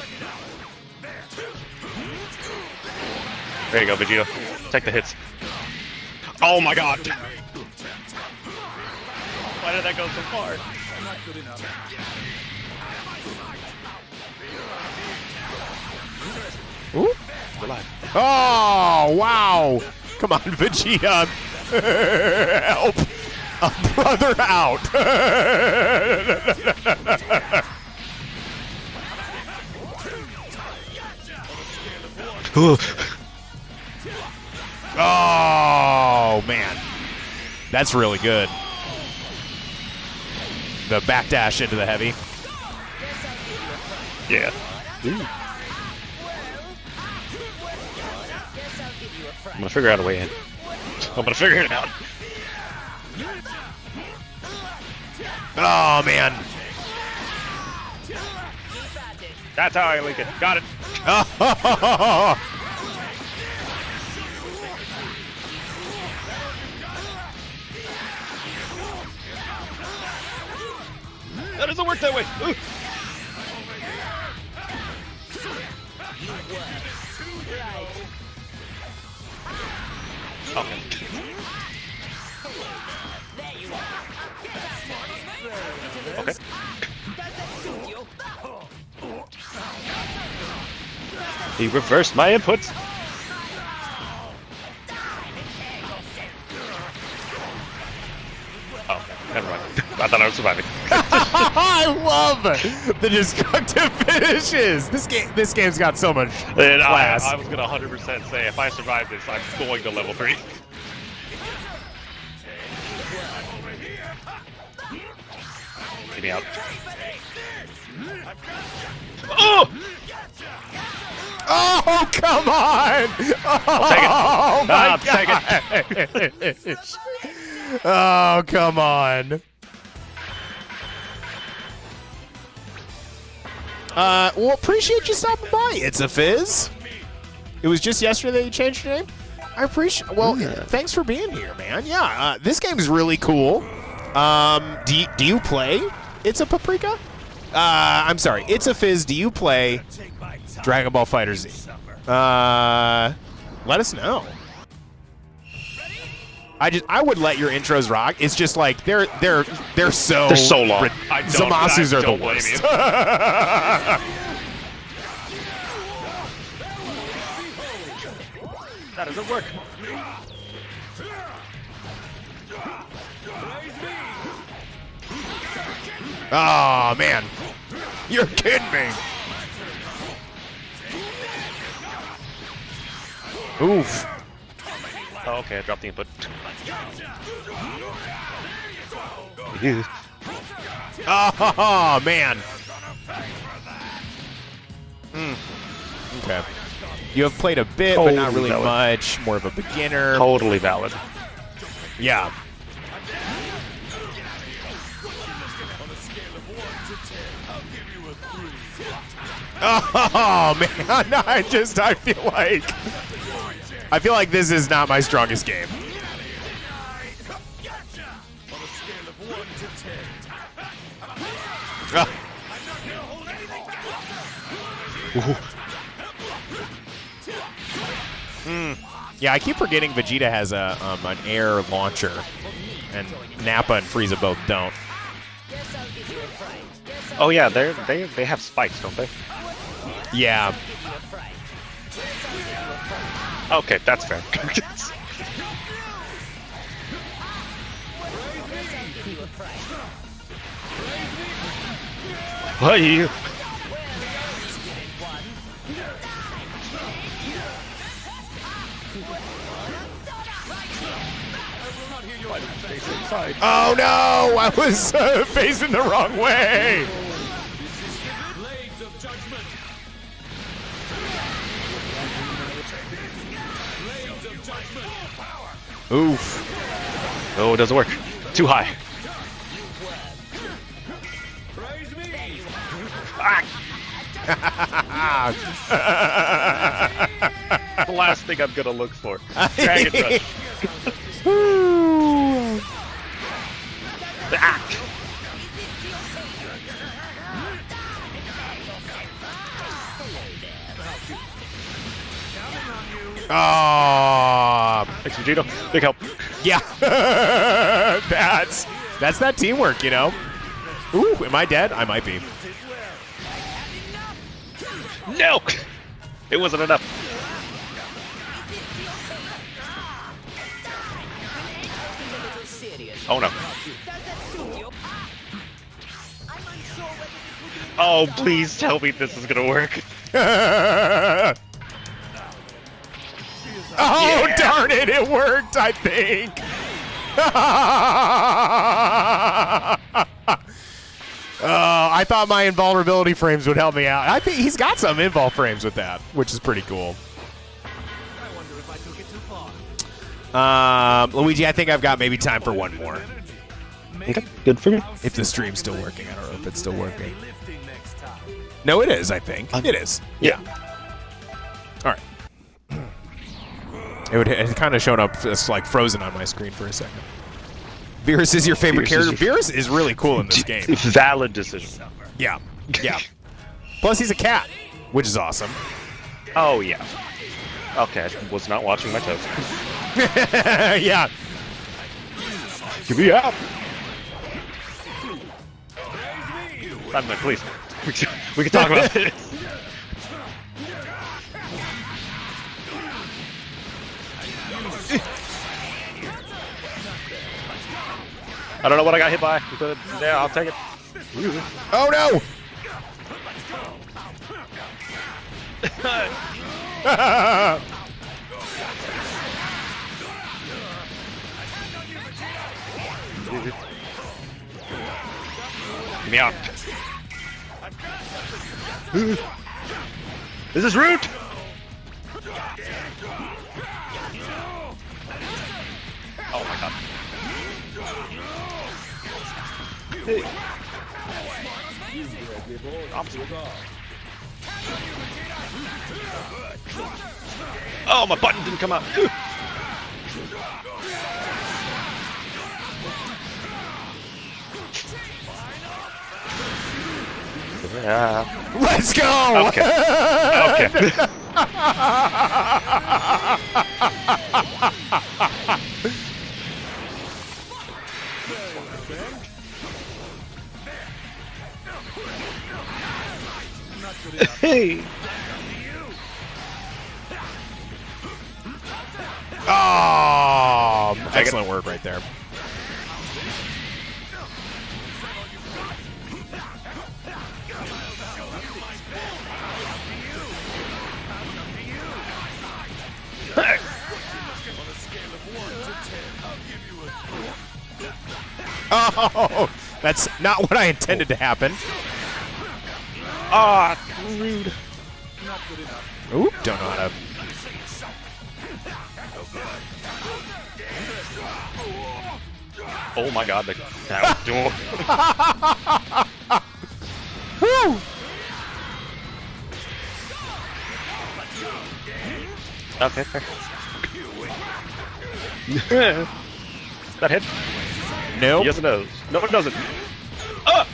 [SPEAKER 2] There you go, Vegeta. Take the hits. Oh my god! Why did that go so far?
[SPEAKER 1] Ooh. Oh, wow. Come on, Vegeta. Help a brother out. Oh, man. That's really good. The backdash into the heavy.
[SPEAKER 2] Yeah. Ooh. I'm gonna figure out a way in. I'm gonna figure it out.
[SPEAKER 1] Oh, man.
[SPEAKER 2] That's how I link it. Got it.
[SPEAKER 1] Oh.
[SPEAKER 2] That doesn't work that way. Ooh. Okay. Okay. He reversed my inputs. Oh, never mind. I thought I was surviving.
[SPEAKER 1] I love the destructive finishes. This game's got so much
[SPEAKER 2] And
[SPEAKER 1] class.
[SPEAKER 2] I was gonna 100% say if I survive this, I'm going to level 3. Get me out. Oh!
[SPEAKER 1] Oh, come on! Oh,
[SPEAKER 2] I'll
[SPEAKER 1] my
[SPEAKER 2] take it.
[SPEAKER 1] gosh. Oh, come on. Well, appreciate you stopping by. It's a Fizz. It was just yesterday that you changed your name. I appreciate. Well, thanks for being here, man. Yeah, this game is really cool. Do you play? It's a Paprika. I'm sorry. It's a Fizz. Do you play Dragon Ball FighterZ? Let us know. I would let your intros rock. It's just like they're so
[SPEAKER 2] long.
[SPEAKER 1] Zamasu's are the
[SPEAKER 2] blame
[SPEAKER 1] worst.
[SPEAKER 2] you. That doesn't work.
[SPEAKER 1] Oh man, you're kidding me. Oof.
[SPEAKER 2] Oh, okay, I dropped the input.
[SPEAKER 1] Oh man. Okay. You have played a bit, but not really
[SPEAKER 2] Totally valid.
[SPEAKER 1] much. More of a beginner.
[SPEAKER 2] Totally valid.
[SPEAKER 1] Yeah. Oh man, I feel like this is not my strongest game. Yeah, I keep forgetting Vegeta has an air launcher, and Nappa and Frieza both don't.
[SPEAKER 2] Oh yeah, they have spikes, don't they?
[SPEAKER 1] Yeah.
[SPEAKER 2] Okay, that's fair. What are you?
[SPEAKER 1] Oh no! I was facing the wrong way. Oof.
[SPEAKER 2] Oh, it doesn't work. Too high. The last thing I'm gonna look for. Dragon Rush.
[SPEAKER 1] Oh,
[SPEAKER 2] Thanks, Vegito. Big help.
[SPEAKER 1] yeah. That's that teamwork, you know. Ooh, am I dead? I might be.
[SPEAKER 2] No! It wasn't enough. Oh no. Oh, please tell me this is gonna work.
[SPEAKER 1] Oh, yeah. Darn it, it worked, I think. I thought my invulnerability frames would help me out. I think he's got some invul frames with that, which is pretty cool. Luigi, I think I've got maybe time for one more.
[SPEAKER 2] Okay, good for me.
[SPEAKER 1] If the stream's still working, I don't know if it's still working. No, it is, I think. It is.
[SPEAKER 2] Yeah.
[SPEAKER 1] All right. It kind of showed up as like frozen on my screen for a second. Beerus is your favorite character. Beerus is really cool in this game.
[SPEAKER 2] Valid decision.
[SPEAKER 1] Yeah. Yeah. Plus, he's a cat, which is awesome.
[SPEAKER 2] Oh, yeah. Okay, I was not watching my toes.
[SPEAKER 1] Yeah.
[SPEAKER 2] Give me out. Simon, please. We can talk about this. I don't know what I got hit by. Yeah, I'll take it.
[SPEAKER 1] Oh no!
[SPEAKER 2] Get me out. This is rude. Oh my god. Hey. Oh, my button didn't come out. Yeah.
[SPEAKER 1] Let's go!
[SPEAKER 2] Okay. Okay. Hey.
[SPEAKER 1] Oh, excellent work right there. Oh, that's not what I intended to happen.
[SPEAKER 2] Ah, rude.
[SPEAKER 1] Oop, don't know how to.
[SPEAKER 2] Oh my god, that door.
[SPEAKER 1] Woo!
[SPEAKER 2] Okay, fair. That hit?
[SPEAKER 1] Nope.
[SPEAKER 2] Yes, it does. No, it doesn't. Ah!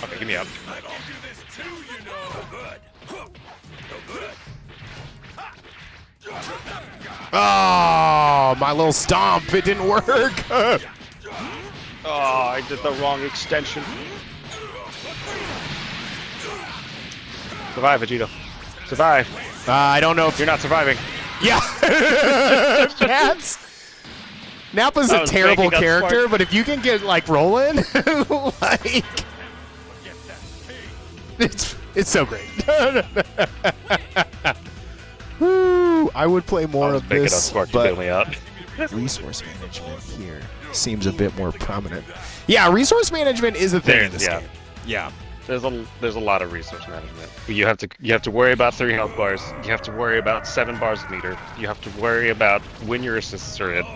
[SPEAKER 2] Okay, give me up.
[SPEAKER 1] Oh, my little stomp. It didn't work.
[SPEAKER 2] Oh, I did the wrong extension. Survive, Vegito. Survive.
[SPEAKER 1] I don't know if
[SPEAKER 2] You're not surviving.
[SPEAKER 1] Yeah. That's... Nappa's a terrible character, but if you can get, like, rolling, like... It's so great. Woo! I would play more of this, but resource management here seems a bit more prominent. Yeah, resource management is a thing in this game. Yeah.
[SPEAKER 2] There's a lot of resource management. You have to worry about 3 health bars. You have to worry about 7 bars of meter. You have to worry about when your assists are hit.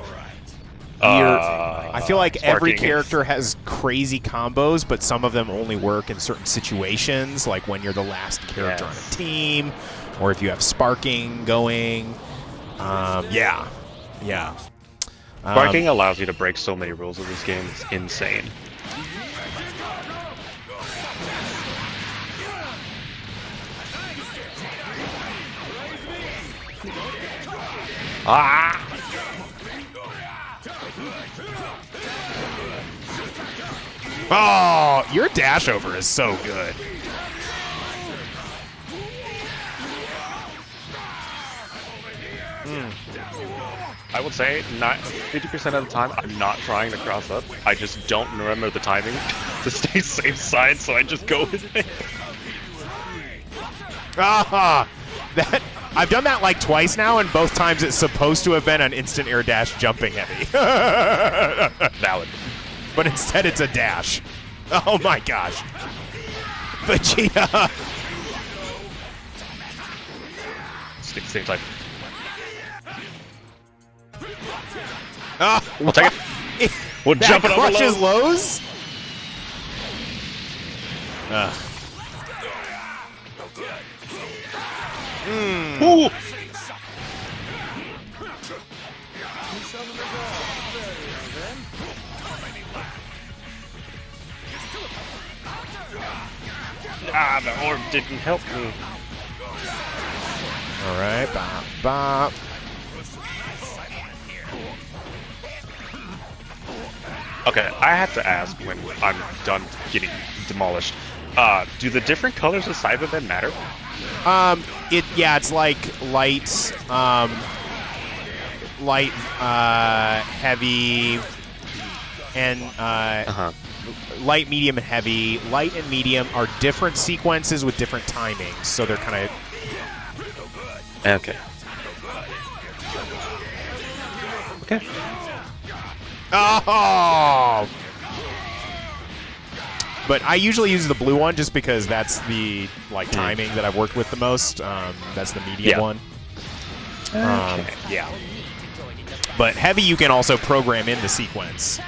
[SPEAKER 1] I feel like every character has crazy combos, but some of them only work in certain situations, like when you're the last character on a team, or if you have sparking going. Yeah.
[SPEAKER 2] Sparking allows you to break so many rules of this game. It's insane. Ah!
[SPEAKER 1] Oh, your dash over is so good.
[SPEAKER 2] I would say 50% of the time I'm not trying to cross up. I just don't remember the timing to stay safe side, so I just go with it.
[SPEAKER 1] I've done that like twice now, and both times it's supposed to have been an instant air dash jumping heavy.
[SPEAKER 2] Valid.
[SPEAKER 1] But instead it's a dash. Oh my gosh. Vegeta.
[SPEAKER 2] Same time.
[SPEAKER 1] We'll
[SPEAKER 2] take it. We'll jump it over
[SPEAKER 1] crushes lows?
[SPEAKER 2] Ooh. The orb didn't help me.
[SPEAKER 1] All right, bop, bop.
[SPEAKER 2] Okay, I have to ask when I'm done getting demolished. Do the different colors of Cybermen matter?
[SPEAKER 1] It's like light, heavy, and light, medium, and heavy. Light and medium are different sequences with different timings, so they're kind of...
[SPEAKER 2] Okay. Okay.
[SPEAKER 1] Oh! But I usually use the blue one just because that's the timing that I've worked with the most. That's the medium one. Yeah. But heavy you can also program in the sequence.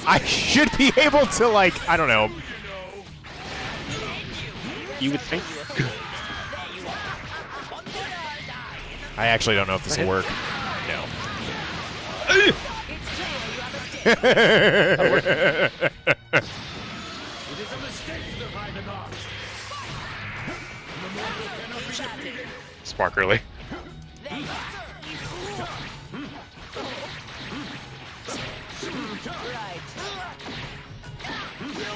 [SPEAKER 1] I should be able to I don't know.
[SPEAKER 2] You would think.
[SPEAKER 1] I actually don't know if this will work. No.
[SPEAKER 2] Spark early.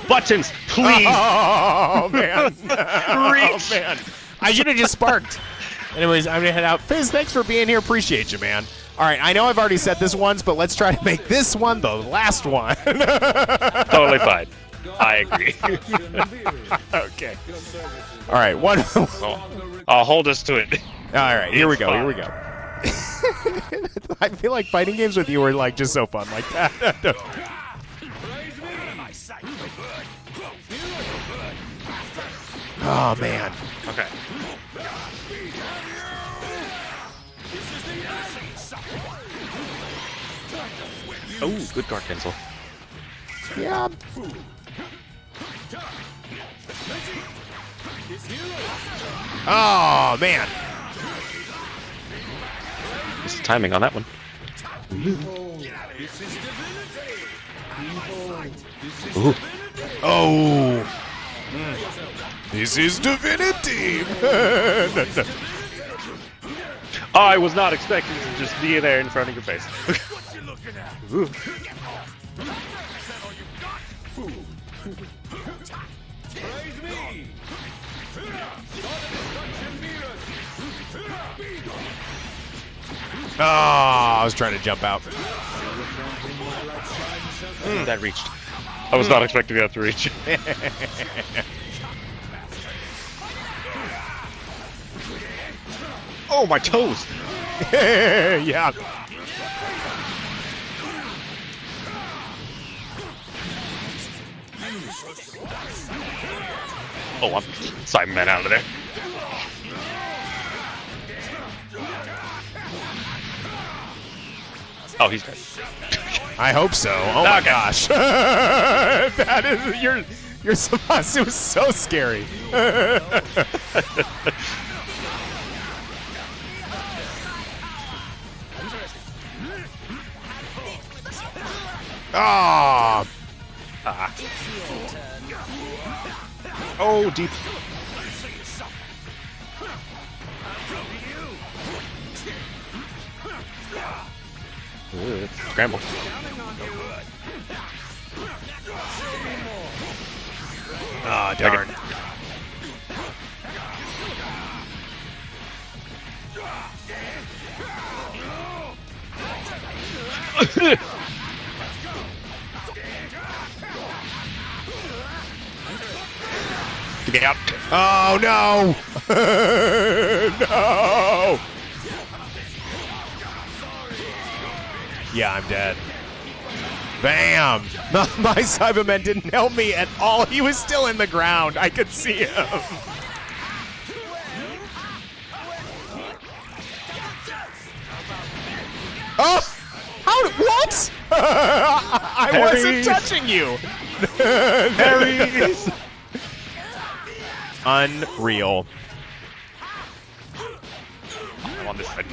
[SPEAKER 2] Buttons, please.
[SPEAKER 1] Oh man. Oh man. I should have just sparked. Anyways, I'm gonna head out. Fizz, thanks for being here. Appreciate you, man. All right, I know I've already said this once, but let's try to make this one the last one.
[SPEAKER 2] Totally fine. I agree.
[SPEAKER 1] Okay. All right, one.
[SPEAKER 2] I'll hold us to it.
[SPEAKER 1] All right, here we go. Here we go. I feel like fighting games with you are just so fun like that. Oh man.
[SPEAKER 2] Okay. Oh, good guard cancel.
[SPEAKER 1] Yeah. Oh man.
[SPEAKER 2] What's the timing on that one?
[SPEAKER 1] Ooh. Oh. This is Divinity.
[SPEAKER 2] I was not expecting to just be there in front of your face. Ooh.
[SPEAKER 1] Oh, I was trying to jump out.
[SPEAKER 2] That reached. I was not expecting that to reach. Oh, my toes!
[SPEAKER 1] Yeah.
[SPEAKER 2] Oh, I'm Cyberman out of there. Oh, he's dead.
[SPEAKER 1] I hope so. Oh my
[SPEAKER 2] Okay.
[SPEAKER 1] gosh. That is your Zamasu was so scary. Oh.
[SPEAKER 2] Ah. Oh, deep. Ooh, scramble.
[SPEAKER 1] Oh, darn.
[SPEAKER 2] Get out.
[SPEAKER 1] Oh, no. No. Yeah, I'm dead. Bam! My Cyberman didn't help me at all. He was still in the ground. I could see him. Oh! How? What? I wasn't
[SPEAKER 2] Harry's.
[SPEAKER 1] touching you.
[SPEAKER 2] Harry's.
[SPEAKER 1] Unreal.
[SPEAKER 2] I'm on this side.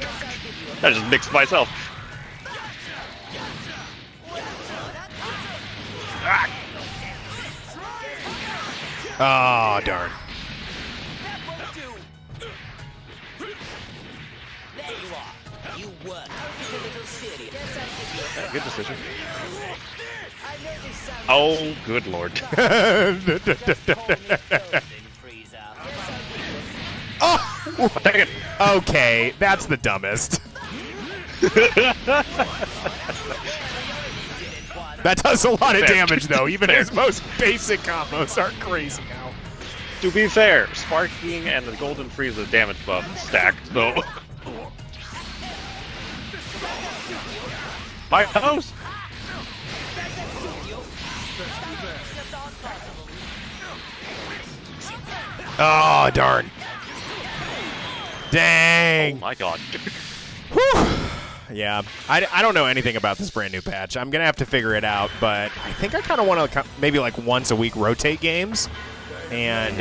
[SPEAKER 2] I just mixed myself. Ah.
[SPEAKER 1] Oh, darn.
[SPEAKER 3] There you are. You won. The little city.
[SPEAKER 2] Yeah, good decision. Oh, good lord.
[SPEAKER 1] Oh!
[SPEAKER 2] Take it.
[SPEAKER 1] Okay, that's the dumbest. That does a lot of
[SPEAKER 2] Fair.
[SPEAKER 1] damage, though. Even
[SPEAKER 2] Fair.
[SPEAKER 1] his most basic combos aren't crazy now.
[SPEAKER 2] To be fair, Sparking and the Golden Frieza damage buff stacked, though. My toes!
[SPEAKER 1] Oh, darn.
[SPEAKER 2] Oh
[SPEAKER 1] Dang.
[SPEAKER 2] my god.
[SPEAKER 1] Whew. Yeah, I don't know anything about this brand new patch. I'm going to have to figure it out, but I think I kind of want to maybe like once a week rotate games and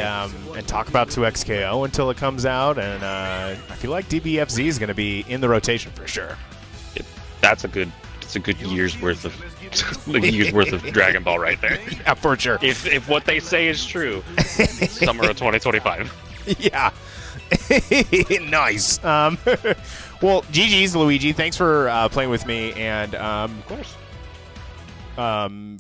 [SPEAKER 1] talk about 2XKO until it comes out. And I feel like DBFZ is going to be in the rotation for sure.
[SPEAKER 2] That's a good year's worth of Dragon Ball right there.
[SPEAKER 1] Yeah, for sure.
[SPEAKER 2] If what they say is true, summer of 2025.
[SPEAKER 1] Yeah. Nice. Well, GG's, Luigi. Thanks for playing with me. And
[SPEAKER 2] Of course.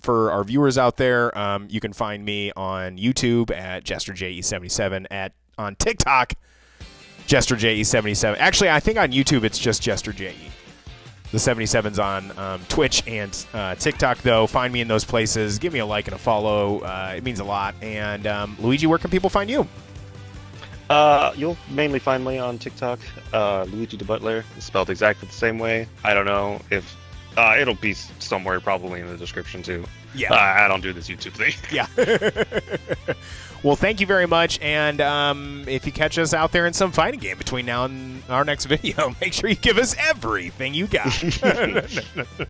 [SPEAKER 1] for our viewers out there, you can find me on YouTube at JesterJE77, on TikTok, JesterJE77. Actually, I think on YouTube it's just JesterJE. The 77's on Twitch and TikTok, though. Find me in those places. Give me a like and a follow. It means a lot. And Luigi, where can people find you?
[SPEAKER 2] You'll mainly find me on TikTok, Luigi the Butler, spelled exactly the same way. I don't know if it'll be somewhere probably in the description too.
[SPEAKER 1] Yeah.
[SPEAKER 2] I don't do this YouTube thing.
[SPEAKER 1] Yeah. Well, thank you very much. And if you catch us out there in some fighting game between now and our next video, make sure you give us everything you got.